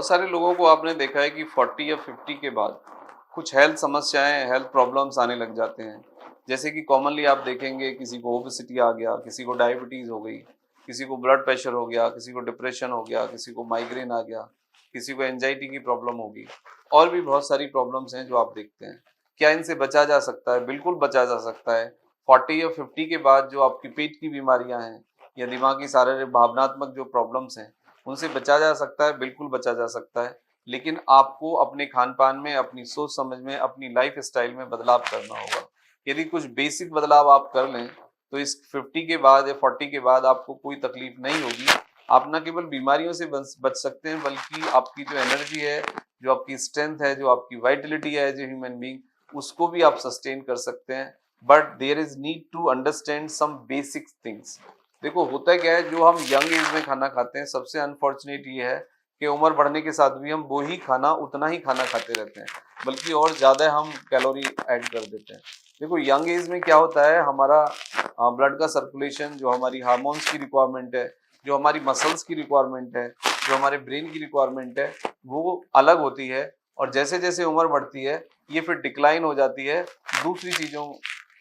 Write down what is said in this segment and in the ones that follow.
बहुत सारे लोगों को आपने देखा है कि 40 या 50 के बाद कुछ हेल्थ समस्याएं, हेल्थ प्रॉब्लम्स आने लग जाते हैं। जैसे कि कॉमनली आप देखेंगे किसी को ओबेसिटी आ गया, किसी को डायबिटीज़ हो गई, किसी को ब्लड प्रेशर हो गया, किसी को डिप्रेशन हो गया, किसी को माइग्रेन आ गया, किसी को एंजाइटी की प्रॉब्लम होगी और भी बहुत सारी प्रॉब्लम्स हैं जो आप देखते हैं। क्या इनसे बचा जा सकता है? बिल्कुल बचा जा सकता है। 40 या 50 के बाद जो आपकी पेट की बीमारियां हैं या दिमागी शारीरिक भावनात्मक जो प्रॉब्लम्स हैं उनसे बचा जा सकता है, बिल्कुल बचा जा सकता है। लेकिन आपको अपने खान-पान में, अपनी सोच-समझ में, अपनी लाइफ़स्टाइल में बदलाव करना होगा। यदि कुछ बेसिक बदलाव आप कर लें, तो इस 50 के बाद या 40 के बाद आपको कोई तकलीफ नहीं होगी। आप ना केवल बीमारियों से बच बच सकते हैं, बल्कि आपकी जो एनर्जी है, जो आपकी स्ट्रेंथ है, जो आपकी वाइटैलिटी है एज़ ए ह्यूमन बीइंग, उसको भी आप सस्टेन कर सकते हैं। But there is need to understand some basic things. देखो होता क्या है, जो हम यंग एज में खाना खाते हैं, सबसे अनफॉर्चुनेट ये है कि उम्र बढ़ने के साथ भी हम वो ही खाना उतना ही खाना खाते रहते हैं, बल्कि और ज़्यादा हम कैलोरी ऐड कर देते हैं। देखो यंग एज में क्या होता है, हमारा ब्लड का सर्कुलेशन, जो हमारी हार्मोन्स की रिक्वायरमेंट है, जो हमारी मसल्स की रिक्वायरमेंट है, जो हमारे ब्रेन की रिक्वायरमेंट है, वो अलग होती है। और जैसे जैसे उम्र बढ़ती है ये फिर डिक्लाइन हो जाती है, दूसरी चीज़ों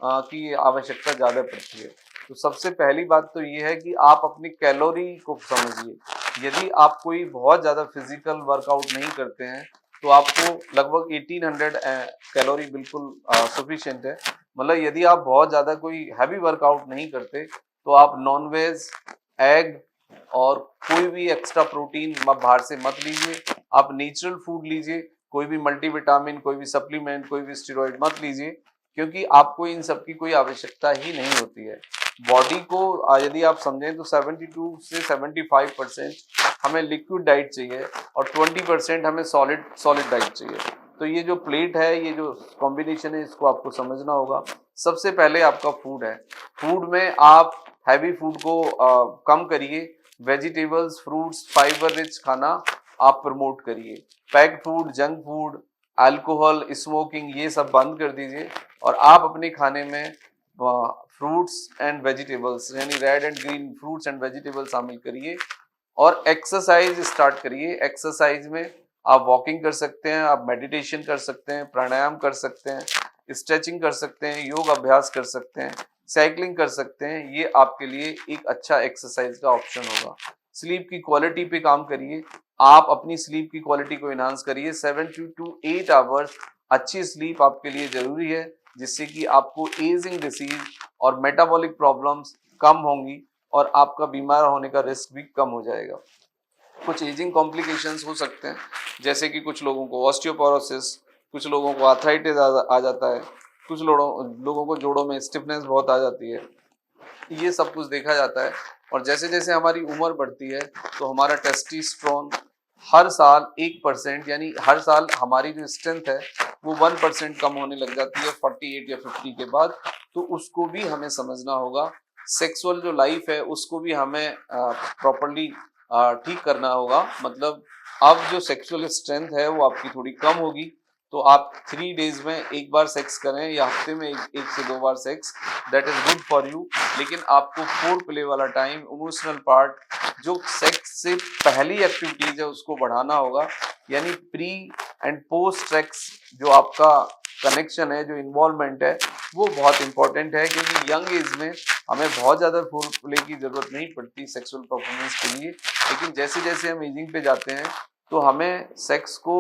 की आवश्यकता ज़्यादा पड़ती है। तो सबसे पहली बात तो ये है कि आप अपनी कैलोरी को समझिए। यदि आप कोई बहुत ज़्यादा फिजिकल वर्कआउट नहीं करते हैं तो आपको लगभग 1800 कैलोरी बिल्कुल सफिशिएंट है। मतलब यदि आप बहुत ज़्यादा कोई हैवी वर्कआउट नहीं करते तो आप नॉन वेज, एग और कोई भी एक्स्ट्रा प्रोटीन बाहर से मत लीजिए। आप नेचुरल फूड लीजिए, कोई भी मल्टीविटामिन, कोई भी सप्लीमेंट, कोई भी स्टेरॉइड मत लीजिए, क्योंकि आपको इन सब की कोई आवश्यकता ही नहीं होती है। बॉडी को यदि आप समझें तो 72 से 75% हमें लिक्विड डाइट चाहिए और 20% हमें सॉलिड डाइट चाहिए। तो ये जो प्लेट है, ये जो कॉम्बिनेशन है, इसको आपको समझना होगा। सबसे पहले आपका फूड है। फूड में आप हैवी फूड को कम करिए। वेजिटेबल्स, फ्रूट्स, फाइबर रिच खाना आप प्रमोट करिए। Packed food, junk food, alcohol, smoking, ये सब बंद कर दीजिए और आप अपने खाने में फ्रूट्स एंड वेजिटेबल्स यानी red and green fruits and vegetables शामिल करिए और एक्सरसाइज स्टार्ट करिए। एक्सरसाइज में आप वॉकिंग कर सकते हैं, आप मेडिटेशन कर सकते हैं, प्राणायाम कर सकते हैं, स्ट्रेचिंग कर सकते हैं, योग अभ्यास कर सकते हैं, साइकिलिंग कर सकते हैं। ये आपके लिए एक अच्छा एक्सरसाइज का ऑप्शन होगा। स्लीप की क्वालिटी पे काम करिए। आप अपनी स्लीप की क्वालिटी को इनहांस करिए। 7 to 8 आवर्स अच्छी स्लीप आपके लिए जरूरी है, जिससे कि आपको एजिंग डिसीज और मेटाबॉलिक प्रॉब्लम्स कम होंगी और आपका बीमार होने का रिस्क भी कम हो जाएगा। कुछ एजिंग कॉम्प्लिकेशंस हो सकते हैं, जैसे कि कुछ लोगों को ऑस्टियोपोरोसिस, कुछ लोगों को आर्थराइटिस आ जाता है, कुछ लोगों को जोड़ों में स्टिफनेस बहुत आ जाती है। ये सब कुछ देखा जाता है। और जैसे जैसे हमारी उम्र बढ़ती है तो हमारा टेस्टोस्टेरोन हर साल 1% यानी हर साल हमारी जो स्ट्रेंथ है वो 1% कम होने लग जाती है 48 या 50 के बाद। तो उसको भी हमें समझना होगा। सेक्सुअल जो लाइफ है उसको भी हमें प्रॉपरली ठीक करना होगा। मतलब अब जो सेक्सुअल स्ट्रेंथ है वो आपकी थोड़ी कम होगी, तो आप 3 डेज में एक बार सेक्स करें या हफ्ते में एक से 2 बार sex, that is good for you. लेकिन आपको फोर प्ले वाला टाइम, इमोशनल पार्ट, जो सेक्स से पहली एक्टिविटीज है उसको बढ़ाना होगा। यानी प्री एंड पोस्ट सेक्स जो आपका कनेक्शन है, जो इन्वॉल्वमेंट है, वो बहुत इंपॉर्टेंट है, क्योंकि यंग एज में हमें बहुत ज़्यादा फोर प्ले की ज़रूरत नहीं पड़ती सेक्सुअल परफॉर्मेंस के लिए। लेकिन जैसे जैसे हम एजिंग पे जाते हैं तो हमें सेक्स को,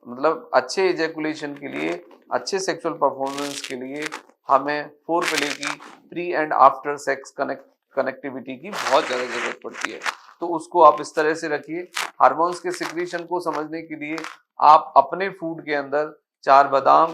मतलब अच्छे एजैकुलेशन के लिए, अच्छे सेक्सुअल परफॉर्मेंस के लिए हमें फोर प्ले की pre and after sex connectivity की बहुत ज़्यादा ज़रूरत पड़ती है। तो उसको आप इस तरह से रखिए। हार्मोन्स के सिक्रीशन को समझने के लिए आप अपने फूड के अंदर 4 बादाम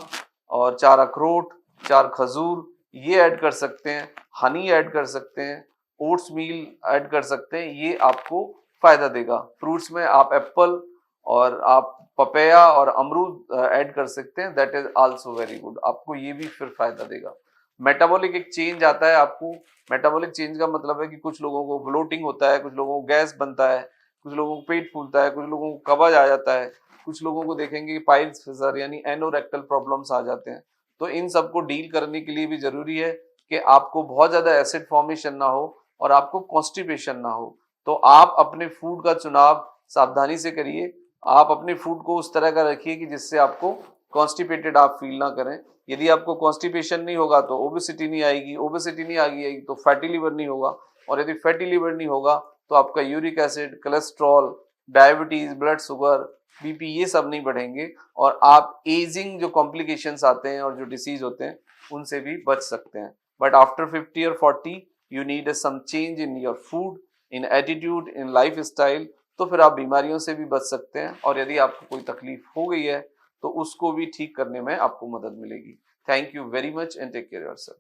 और 4 अखरोट, 4 खजूर ये ऐड कर सकते हैं, हनी ऐड कर सकते हैं, ओट्स मील ऐड कर सकते हैं। ये आपको फायदा देगा। फ्रूट्स में आप एप्पल और आप पपैया और अमरूद ऐड कर सकते हैं, that is also very good. आपको ये भी फिर फायदा देगा। मेटाबॉलिक एक चेंज आता है आपको। मेटाबॉलिक चेंज का मतलब है कि कुछ लोगों को ब्लोटिंग होता है, कुछ लोगों को गैस बनता है, कुछ लोगों को पेट फूलता है, कुछ लोगों को कब्ज आ जाता है, कुछ लोगों को देखेंगे पाइल्स फिशर यानी एनोरेक्टल प्रॉब्लम्स आ जाते हैं। तो इन सबको डील करने के लिए भी जरूरी है कि आपको बहुत ज्यादा एसिड फॉर्मेशन ना हो और आपको कॉन्स्टिपेशन ना हो। तो आप अपने फूड का चुनाव सावधानी से करिए आप अपने फूड को उस तरह का रखिए कि जिससे आपको कॉन्स्टिपेटेड आप फील ना करें। यदि आपको कॉन्स्टिपेशन नहीं होगा तो ओबेसिटी नहीं आएगी, ओबेसिटी नहीं आएगी तो फैटी लिवर नहीं होगा, और यदि फैटी लिवर नहीं होगा तो आपका uric acid, cholesterol, diabetes, blood sugar, BP ये सब नहीं बढ़ेंगे, और आप एजिंग जो कॉम्प्लिकेशंस आते हैं और जो डिसीज होते हैं उनसे भी बच सकते हैं। बट आफ्टर 50 और 40 you need some change in your food, in attitude, in lifestyle, तो फिर आप बीमारियों से भी बच सकते हैं, और यदि आपको कोई तकलीफ हो गई है तो उसको भी ठीक करने में आपको मदद मिलेगी। Thank you very much and take care yourself.